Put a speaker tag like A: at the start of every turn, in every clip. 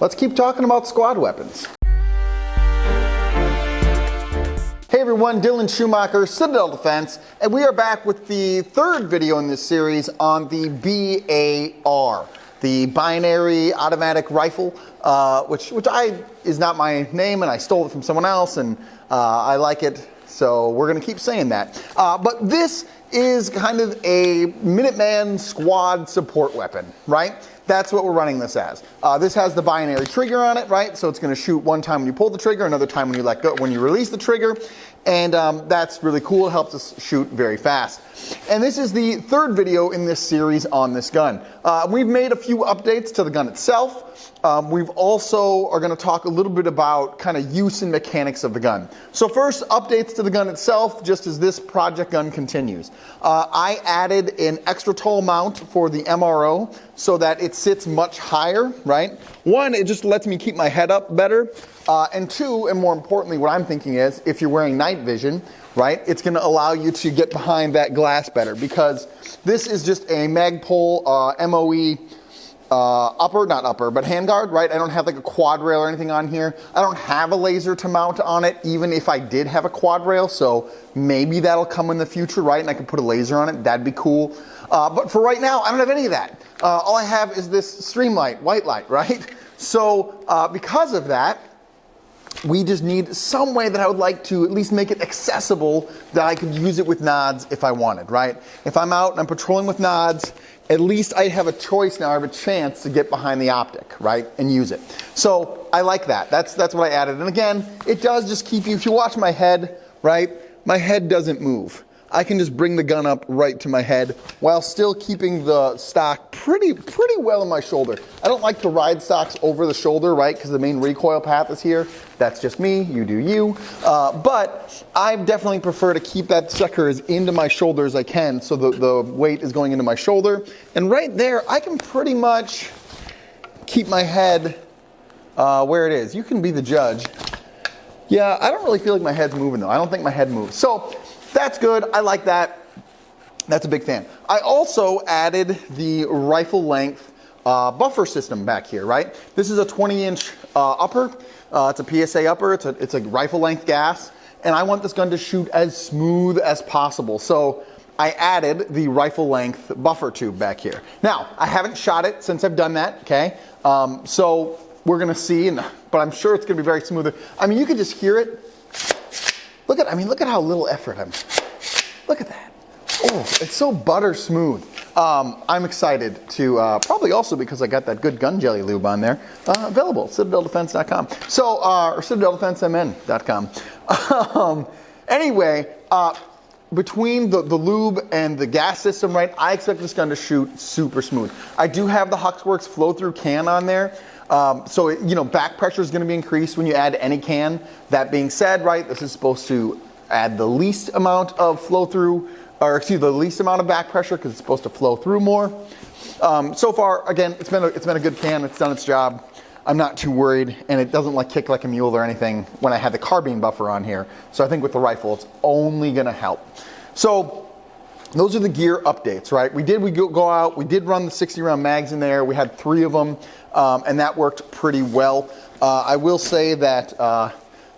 A: let's keep talking about squad weapons. Hey everyone, Dylan Schumacher, Citadel Defense, and we are back with the third video in this series on the BAR, the Binary Automatic Rifle, which is not my name, and I stole it from someone else, and I like it, so we're going to keep saying that. But this is kind of a Minuteman squad support weapon, right? That's what we're running this as. This has the binary trigger on it, right? So it's going to shoot one time when you pull the trigger, another time when you let go, when you release the trigger, and that's really cool. It helps us shoot very fast. And this is the third video in this series on this gun. We've made a few updates to the gun itself. We've also are going to talk a little bit about kind of use and mechanics of the gun. So first, updates to the gun itself, just as this project gun continues. I added an extra tall mount for the MRO so that it sits much higher, right? One, it just lets me keep my head up better. And two, and more importantly, what I'm thinking is, if you're wearing night vision, right, it's going to allow you to get behind that glass better, because this is just a Magpul MOE but handguard, right? I don't have like a quad rail or anything on here. I don't have a laser to mount on it, even if I did have a quad rail, so maybe that'll come in the future, right? And I can put a laser on it, that'd be cool. But for right now, I don't have any of that. All I have is this Streamlight, white light, right? So because of that, we just need some way that I would like to at least make it accessible that I could use it with nods if I wanted, right? If I'm out and I'm patrolling with nods, at least I have a choice now, I have a chance to get behind the optic, right, and use it. So I like that. That's what I added. And again, it does just keep you, if you watch my head, right, my head doesn't move. I can just bring the gun up right to my head while still keeping the stock pretty well in my shoulder. I don't like to ride stocks over the shoulder, right, because the main recoil path is here. That's just me, you do you. But I definitely prefer to keep that sucker as into my shoulder as I can, so the weight is going into my shoulder. And right there, I can pretty much keep my head where it is. You can be the judge. Yeah, I don't really feel like my head's moving though. I don't think my head moves. So that's good. I like that. That's a big fan. I also added the rifle length buffer system back here, right? This is a 20-inch upper. It's a PSA upper. It's a rifle length gas. And I want this gun to shoot as smooth as possible. So I added the rifle length buffer tube back here. Now, I haven't shot it since I've done that, okay? So we're going to see, but I'm sure it's going to be very smooth. I mean, you can just hear it. Look at how little effort look at that. Oh, it's so butter smooth. I'm excited to, probably also because I got that good gun jelly lube on there, available at CitadelDefense.com. So, or CitadelDefenseMN.com. Anyway, between the lube and the gas system, right, I expect this gun to shoot super smooth. I do have the Huxworks flow-through can on there. So, back pressure is going to be increased when you add any can. That being said, right, this is supposed to add the least amount of flow through, or excuse me, the least amount of back pressure because it's supposed to flow through more. So far, again, it's been a good can. It's done its job. I'm not too worried, and it doesn't kick like a mule or anything when I had the carbine buffer on here. So I think with the rifle, it's only going to help. So those are the gear updates, right? We go out, we did run the 60-round mags in there. We had 3 of them, and that worked pretty well. I will say that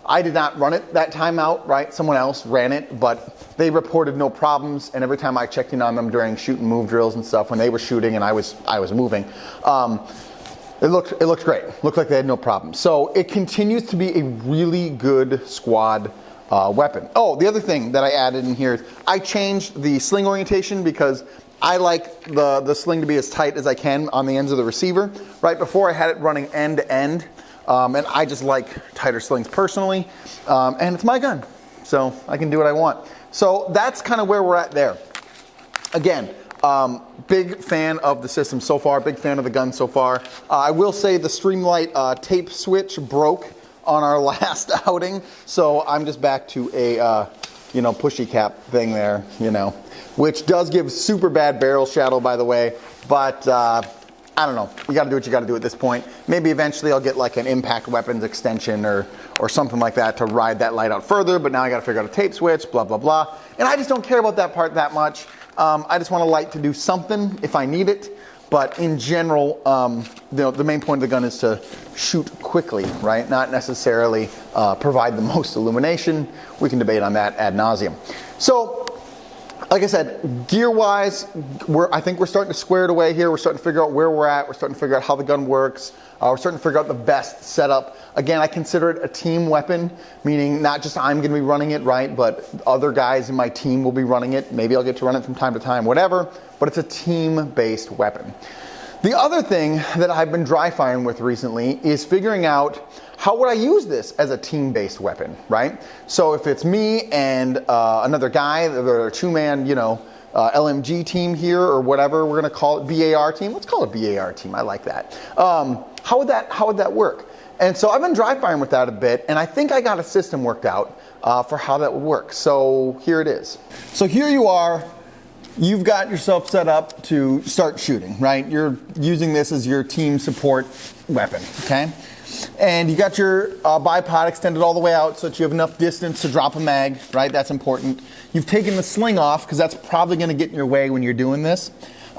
A: I did not run it that time out, right? Someone else ran it, but they reported no problems. And every time I checked in on them during shoot and move drills and stuff, when they were shooting and I was moving, it looked great. Looked like they had no problems. So it continues to be a really good squad weapon. Oh, the other thing that I added in here is I changed the sling orientation because I like the sling to be as tight as I can on the ends of the receiver. Right before I had it running end to end, and I just like tighter slings personally, and it's my gun, so I can do what I want. So that's kind of where we're at there. Again, big fan of the system so far, big fan of the gun so far. I will say the Streamlight tape switch broke on our last outing, so I'm just back to a pushy cap thing there, which does give super bad barrel shadow, by the way, but I don't know. You got to do what you got to do at this point. Maybe eventually I'll get like an impact weapons extension or something like that to ride that light out further, but now I got to figure out a tape switch, blah, blah, blah. And I just don't care about that part that much. I just want a light to do something if I need it. But in general, the main point of the gun is to shoot quickly, right? Not necessarily provide the most illumination. We can debate on that ad nauseum. So, like I said, gear-wise, I think we're starting to square it away here. We're starting to figure out where we're at. We're starting to figure out how the gun works. We're starting to figure out the best setup. Again, I consider it a team weapon, meaning not just I'm going to be running it, right, but other guys in my team will be running it. Maybe I'll get to run it from time to time, whatever, but it's a team-based weapon. The other thing that I've been dry firing with recently is figuring out how would I use this as a team-based weapon, right? So if it's me and another guy, or a two-man, LMG team here, or whatever we're going to call it, BAR team. Let's call it BAR team. I like that. How would that work? And so I've been dry firing with that a bit, and I think I got a system worked out for how that would work. So here it is. So here you are. You've got yourself set up to start shooting, right? You're using this as your team support weapon, okay? And you got your bipod extended all the way out so that you have enough distance to drop a mag, right? That's important. You've taken the sling off because that's probably going to get in your way when you're doing this.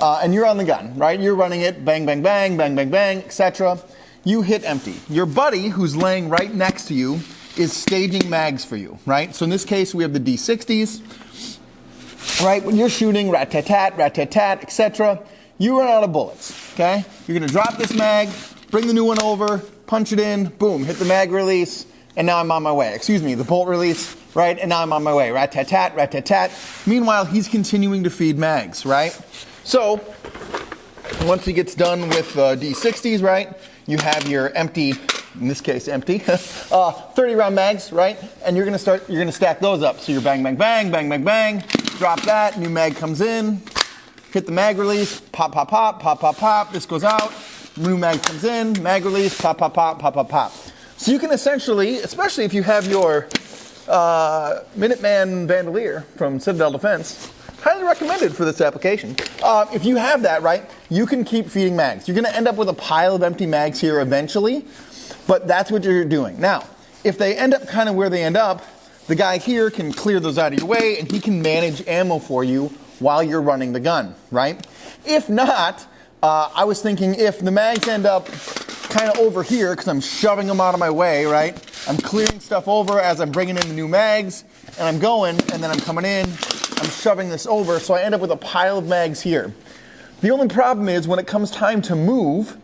A: And you're on the gun, right? You're running it, bang, bang, bang, bang, bang, bang, etc. You hit empty. Your buddy, who's laying right next to you, is staging mags for you, right? So in this case, we have the D60s, right? When you're shooting, rat-tat-tat, etc., you run out of bullets, okay? You're going to drop this mag, bring the new one over, punch it in, boom, hit the mag release, and now I'm on my way. Excuse me, the bolt release, right? And now I'm on my way. Rat-tat-tat, rat-tat-tat. Meanwhile, he's continuing to feed mags, right? So, once he gets done with the D60s, right, you have your empty, in this case empty, 30 round mags, right? And you're gonna stack those up. So you're bang, bang, bang, bang, bang, bang, drop that, new mag comes in, hit the mag release, pop, pop, pop, pop, pop, pop, this goes out, new mag comes in, mag release, pop, pop, pop, pop, pop, pop. So you can essentially, especially if you have your Minuteman Bandolier from Citadel Defense, highly recommended for this application. If you have that, right, you can keep feeding mags. You're going to end up with a pile of empty mags here eventually, but that's what you're doing. Now, if they end up kind of where they end up, the guy here can clear those out of your way and he can manage ammo for you while you're running the gun, right? If not, I was thinking if the mags end up kind of over here because I'm shoving them out of my way, right? I'm clearing stuff over as I'm bringing in the new mags and I'm going and then I'm coming in, I'm shoving this over, so I end up with a pile of mags here. The only problem is when it comes time to move,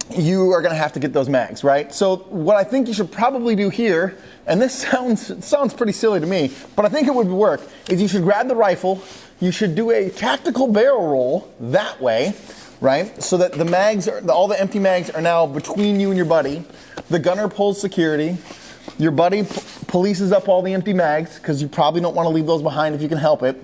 A: you are going to have to get those mags, right? So what I think you should probably do here, and this sounds pretty silly to me, but I think it would work, is you should grab the rifle, you should do a tactical barrel roll that way, right? So that the mags, all the empty mags are now between you and your buddy. The gunner pulls security. Your buddy polices up all the empty mags, because you probably don't want to leave those behind if you can help it.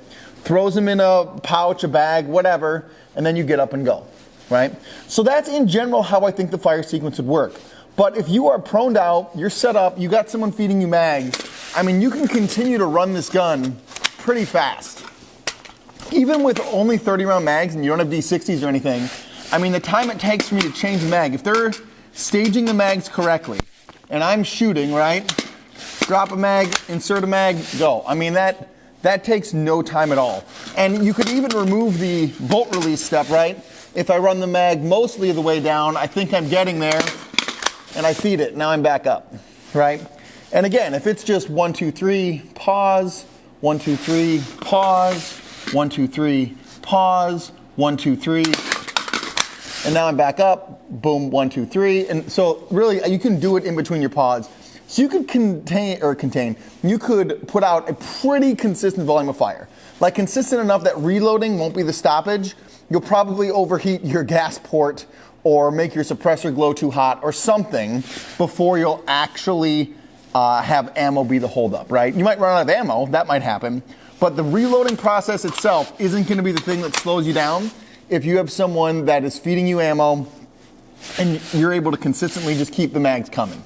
A: Throws them in a pouch, a bag, whatever, and then you get up and go, right? So that's in general how I think the fire sequence would work. But if you are proned out, you're set up, you got someone feeding you mags, I mean, you can continue to run this gun pretty fast. Even with only 30 round mags and you don't have D60s or anything, I mean, the time it takes for me to change the mag, if they're staging the mags correctly, and I'm shooting, right? Drop a mag, insert a mag, go. I mean, that takes no time at all. And you could even remove the bolt release step, right? If I run the mag mostly the way down, I think I'm getting there, and I feed it. Now I'm back up, right? And again, if it's just 1, 2, 3, pause, 1, 2, 3, pause, 1, 2, 3, pause, 1, 2, 3, and now I'm back up, boom, 1, 2, 3. And so really, you can do it in between your pods. So you could you could put out a pretty consistent volume of fire. Like consistent enough that reloading won't be the stoppage. You'll probably overheat your gas port or make your suppressor glow too hot or something before you'll actually have ammo be the holdup, right? You might run out of ammo, that might happen, but the reloading process itself isn't going to be the thing that slows you down if you have someone that is feeding you ammo and you're able to consistently just keep the mags coming,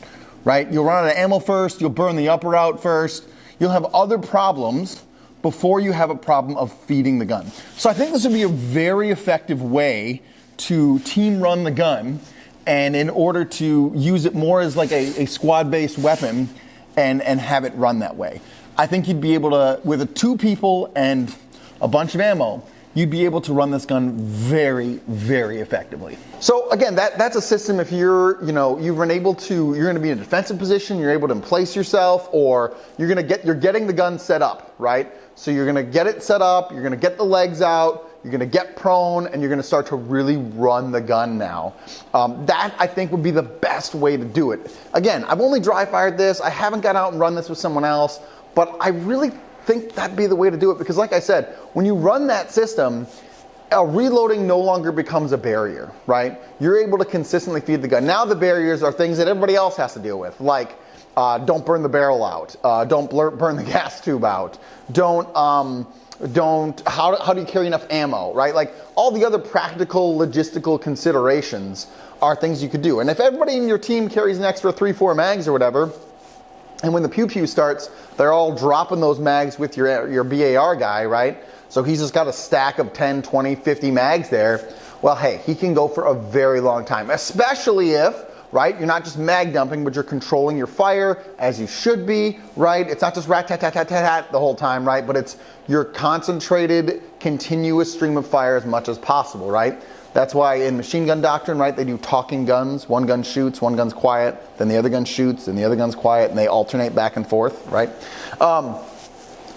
A: right? You'll run out of ammo first, you'll burn the upper out first, you'll have other problems before you have a problem of feeding the gun. So I think this would be a very effective way to team run the gun, and in order to use it more as like a squad-based weapon and have it run that way. I think you'd be able to, with 2 people and a bunch of ammo, you'd be able to run this gun very, very effectively. So again, that's a system if you're, you've been able to, you're going to be in a defensive position, you're able to place yourself, or you're getting the gun set up, right? So you're going to get it set up, you're going to get the legs out, you're going to get prone, and you're going to start to really run the gun now. That, I think, would be the best way to do it. Again, I've only dry fired this. I haven't got out and run this with someone else, but I really think that'd be the way to do it, because like I said, when you run that system, reloading no longer becomes a barrier, right? You're able to consistently feed the gun. Now the barriers are things that everybody else has to deal with, like don't burn the barrel out, don't burn the gas tube out, how do you carry enough ammo, right? Like all the other practical logistical considerations are things you could do. And if everybody in your team carries an extra 3-4 mags or whatever, and when the pew-pew starts, they're all dropping those mags with your BAR guy, right? So he's just got a stack of 10, 20, 50 mags there. Well, hey, he can go for a very long time, especially if, right, you're not just mag dumping, but you're controlling your fire as you should be, right? It's not just rat-tat-tat-tat-tat the whole time, right? But it's your concentrated, continuous stream of fire as much as possible, right? That's why in machine gun doctrine, right, they do talking guns. One gun shoots, one gun's quiet, then the other gun shoots, and the other gun's quiet, and they alternate back and forth, right?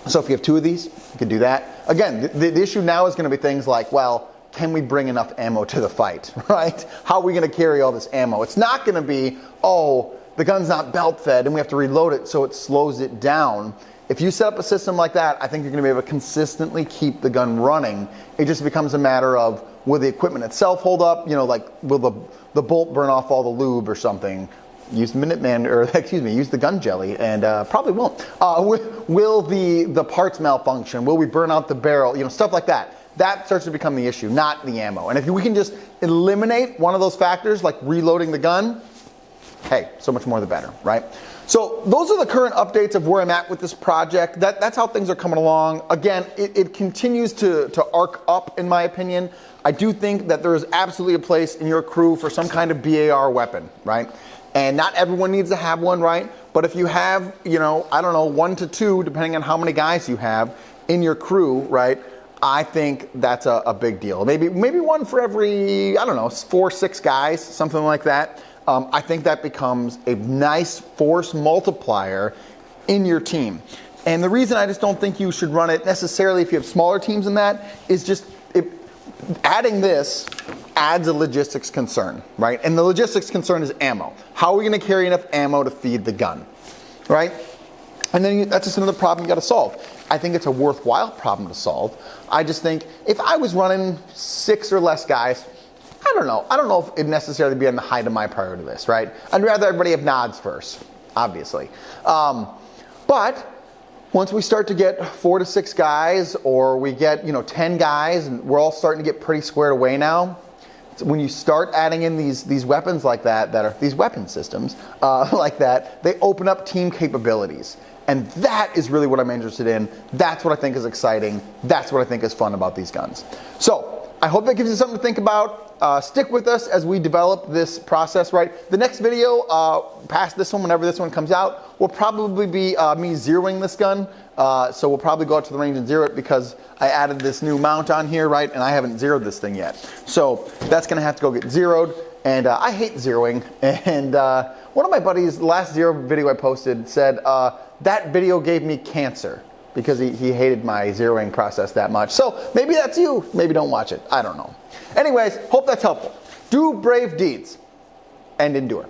A: So if you have two of these, you could do that. Again, the issue now is going to be things like, well, can we bring enough ammo to the fight, right? How are we going to carry all this ammo? It's not going to be, oh, the gun's not belt fed and we have to reload it so it slows it down. If you set up a system like that, I think you're going to be able to consistently keep the gun running. It just becomes a matter of, will the equipment itself hold up? Like, will the bolt burn off all the lube or something? Use Minuteman, or use the gun jelly, and probably won't. Will the parts malfunction? Will we burn out the barrel? Stuff like that. That starts to become the issue, not the ammo. And if we can just eliminate one of those factors, like reloading the gun, hey, so much more the better, right? So those are the current updates of where I'm at with this project. That's how things are coming along. Again, it continues to arc up, in my opinion. I do think that there is absolutely a place in your crew for some kind of BAR weapon, right? And not everyone needs to have one, right? But if you have, I don't know, 1 to 2, depending on how many guys you have in your crew, right? I think that's a big deal. Maybe one for every, 4, 6 guys, something like that. I think that becomes a nice force multiplier in your team. And the reason I just don't think you should run it necessarily if you have smaller teams than that is just adding this adds a logistics concern, right? And the logistics concern is ammo. How are we going to carry enough ammo to feed the gun, right? And then that's just another problem you got to solve. I think it's a worthwhile problem to solve. I just think if I was running 6 or less guys, I don't know if it'd necessarily be on the height of my priority list, right? I'd rather everybody have nods first, obviously. But once we start to get 4 to 6 guys, or we get 10 guys, and we're all starting to get pretty squared away now, when you start adding in these weapons like that are these weapon systems like that, they open up team capabilities. And that is really what I'm interested in. That's what I think is exciting. That's what I think is fun about these guns. So I hope that gives you something to think about. Stick with us as we develop this process, right? The next video, past this one, whenever this one comes out, will probably be me zeroing this gun. So we'll probably go out to the range and zero it because I added this new mount on here, right? And I haven't zeroed this thing yet. So that's going to have to go get zeroed. And I hate zeroing. And one of my buddies, the last zero video I posted, said that video gave me cancer because he hated my zeroing process that much. So maybe that's you. Maybe don't watch it. I don't know. Anyways, hope that's helpful. Do brave deeds and endure.